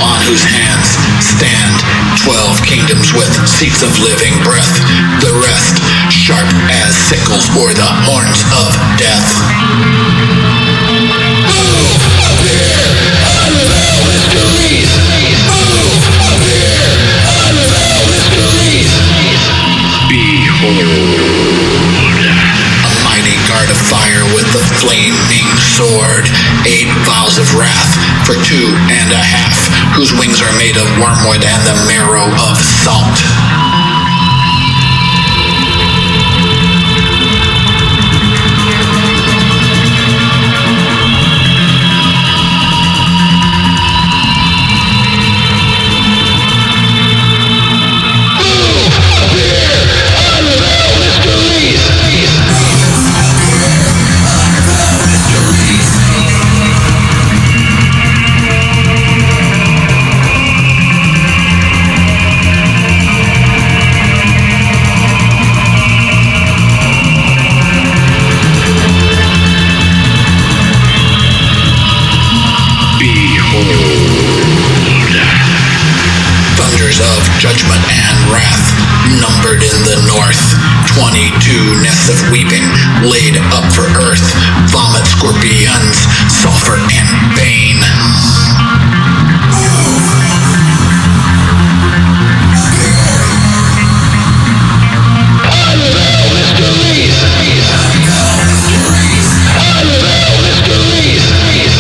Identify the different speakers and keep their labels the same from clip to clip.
Speaker 1: on whose hands stand 12 kingdoms with seats of living breath, the rest sharp as sickles or the horns of death. Move, appear, unveil mysteries. Move, appear, unveil mysteries. Behold, a mighty guard of fire with the flaming sword, 8 vials of wrath for 2.5, whose wings are made of wormwood and the marrow of salt. Judgment and wrath, numbered in the north, 22 nests of weeping, laid up for earth, vomit scorpions, sulfur and bane. Unveil mysteries! Unveil mysteries! Unveil mysteries!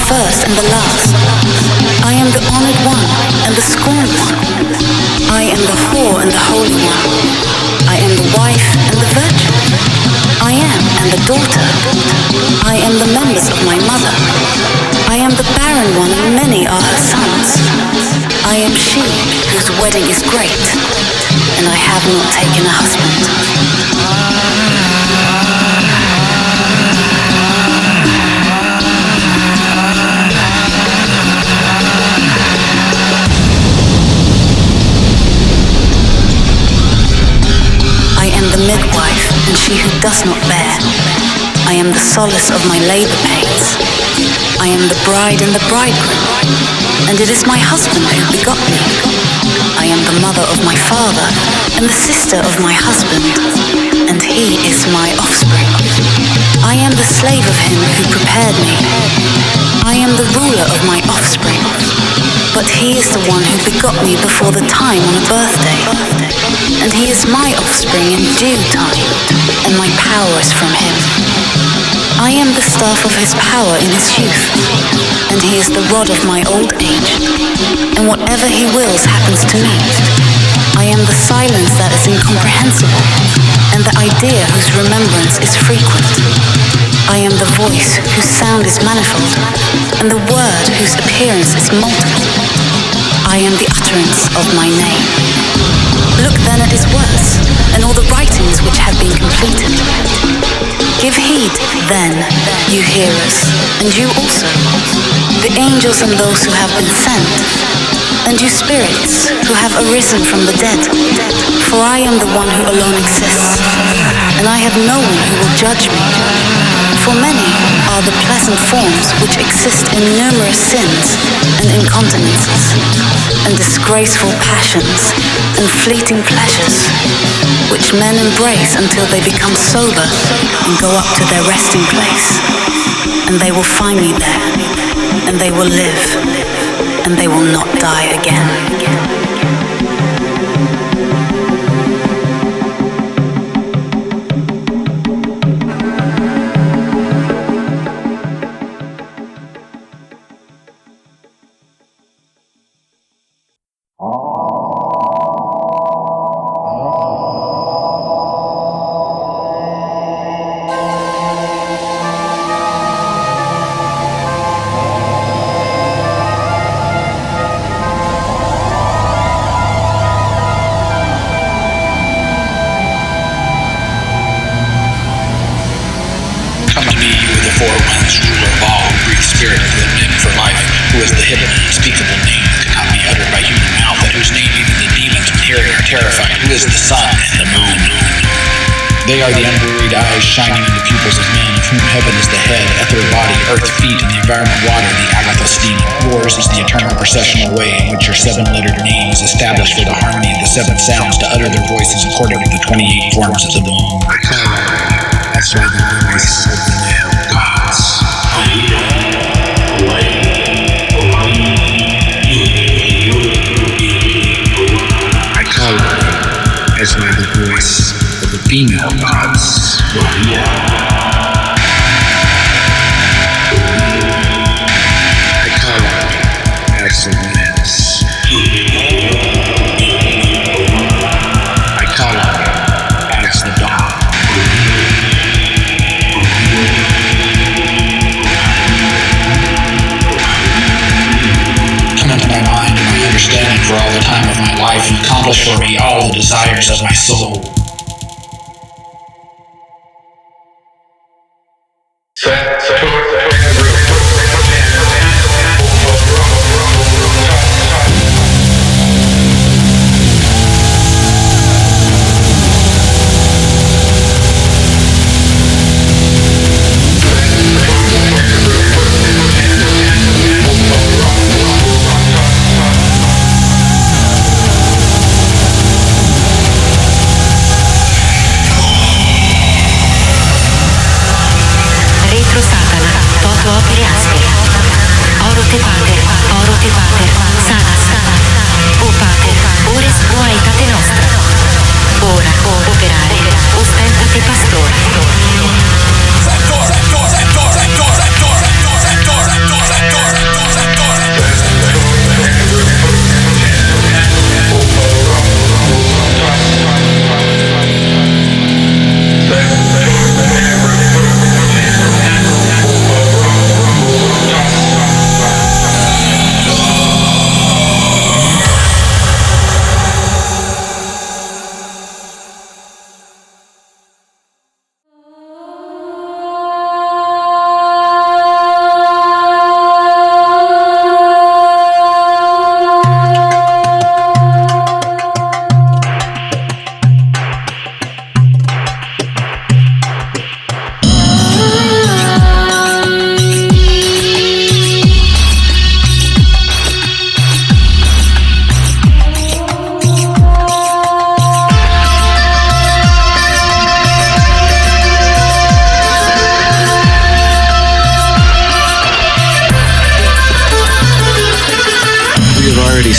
Speaker 2: First and the last. I am the honored one and the scorned one. I am the whore and the holy one. I am the wife and the virgin. I am and the daughter. I am the members of my mother. I am the barren one and many are her sons. I am she whose wedding is great, and I have not taken a husband. Midwife, and she who does not bear. I am the solace of my labor pains. I am the bride and the bridegroom, and it is my husband who begot me. I am the mother of my father, and the sister of my husband, and he is my offspring. I am the slave of him who prepared me. I am the ruler of my offspring, but he is the one who begot me before the time on a birthday. And he is my offspring in due time, and my power is from him. I am the staff of his power in his youth, and he is the rod of my old age, and whatever he wills happens to me. I am the silence that is incomprehensible, and the idea whose remembrance is frequent. I am the voice whose sound is manifold, and the word whose appearance is multiple. I am the utterance of my name. Look then at his words, and all the writings which have been completed. Give heed, then, you hearers, and you also, the angels and those who have been sent, and you spirits who have arisen from the dead. For I am the one who alone exists, and I have no one who will judge me. for many are the pleasant forms which exist in numerous sins and incontinences, and disgraceful passions and fleeting pleasures, which men embrace until they become sober and go up to their resting place. And they will find me there, and they will live, and they will not die again.
Speaker 1: They are the unburied eyes shining in the pupils of men, of whom heaven is the head, ether body, earth feet, and the environment water, the agathos demon. Yours is the eternal processional way in which your seven-lettered name is established for the harmony of the seven sounds to utter their voices according to the 28 forms of the moon. That's why the voice of the male gods. I call it as by the voice of the female gods. I call it as the winds. I call it as the dawn. Come into my mind and my understanding for all the time of my life and accomplish for me all the desires of my soul.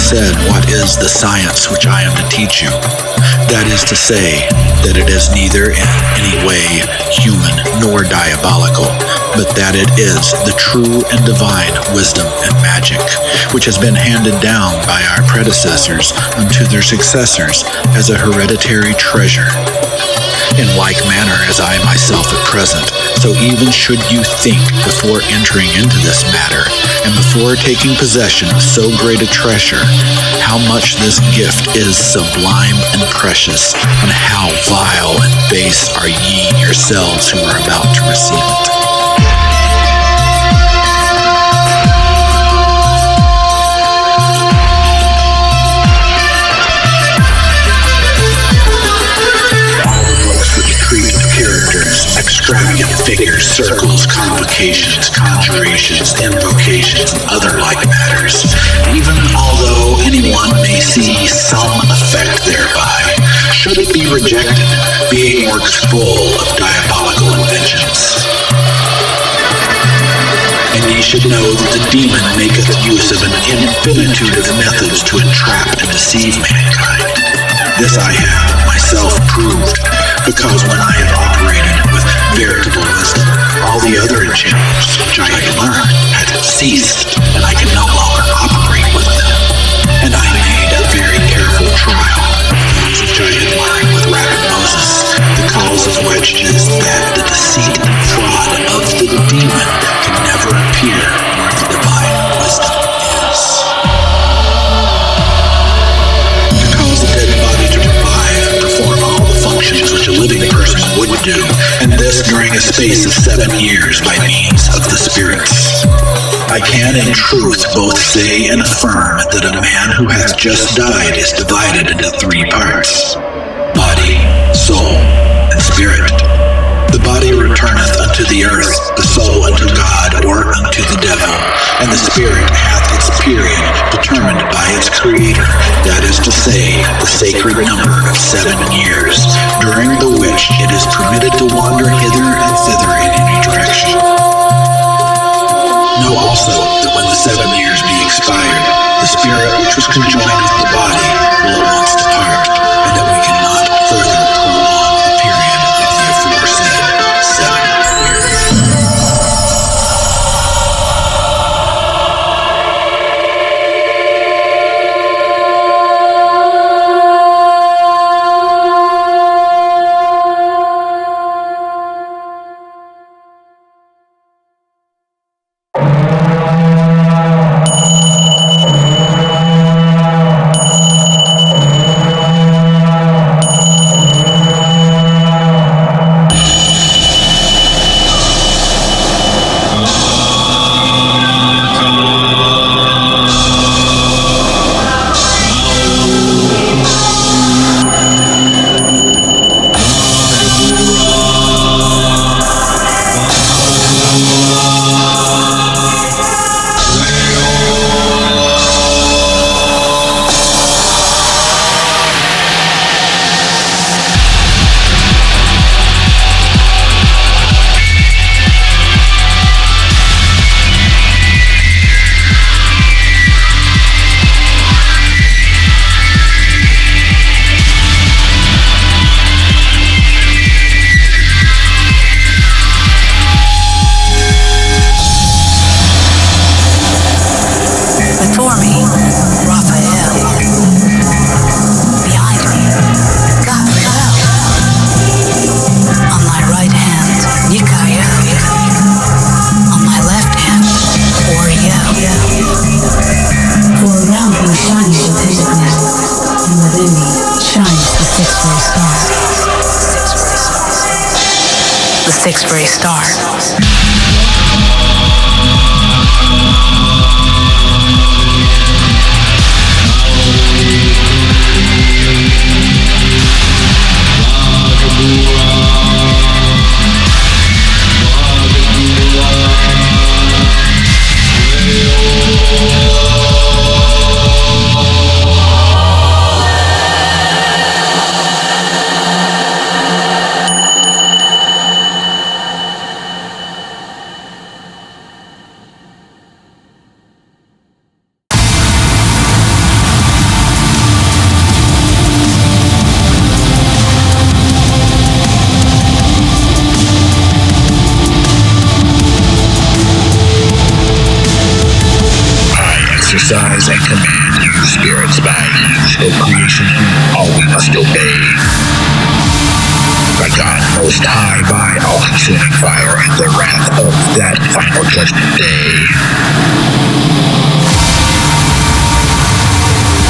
Speaker 1: Said, what is the science which I am to teach you? That is to say, that it is neither in any way human nor diabolical, but that it is the true and divine wisdom and magic, which has been handed down by our predecessors unto their successors as a hereditary treasure. In like manner as I myself at present, so even should you think before entering into this matter, and before taking possession of so great a treasure, how much this gift is sublime and precious, and how vile and base are ye yourselves who are about to receive it. Treat characters, extravagant figures, circles, convocations, conjurations, invocations, and other like matters, even although anyone may see some effect thereby, should it be rejected, being works full of diabolical vengeance. And ye should know that the demon maketh use of an infinitude of methods to entrap and deceive mankind. This I have myself proved, because when I have operated with veritable wisdom, all the other enchantments which I had learned had ceased, and I could no longer operate with them. And I made a very careful trial of those which I had learned with rapid Moses, the cause of which is that the deceit and fraud of the demon can never appear where the divine wisdom is. To cause a dead body to revive and perform all the functions which a living person would do, and this during a space of 7 years by means of the spirits. I can in truth both say and affirm that a man who hath just died is divided into 3 parts: body, soul, and spirit. The body returneth unto the earth, the soul unto God or unto the devil, and the spirit hath its period determined by its creator, that is to say, the sacred number of 7 years, during the which it is permitted to wander hither and thither in any direction. Know also that when the 7 years be expired, the spirit which was conjoined with the body will at once depart, and that we cannot further prolong the period of the aforesaid 7 years.
Speaker 2: Six-ray star.
Speaker 1: Exercise and command you spirits by each of creation, all we must obey. By God Most High, by all-consuming fire and the wrath of that final judgment day.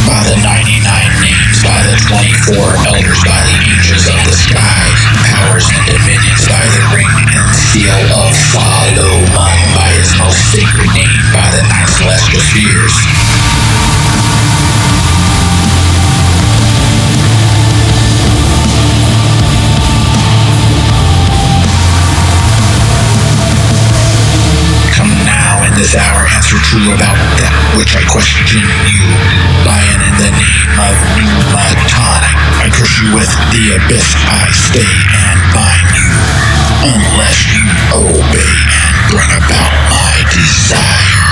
Speaker 1: By the 99 names, by the 24 elders, by the angels of the sky, powers and dominions, by the ring and seal of Solomon, by his most sacred name, by the 9 celestial spheres. true about that which I question you. Lion, in the name of pneumatotic, I curse you with the abyss. I stay and bind you, unless you obey and bring about my desire.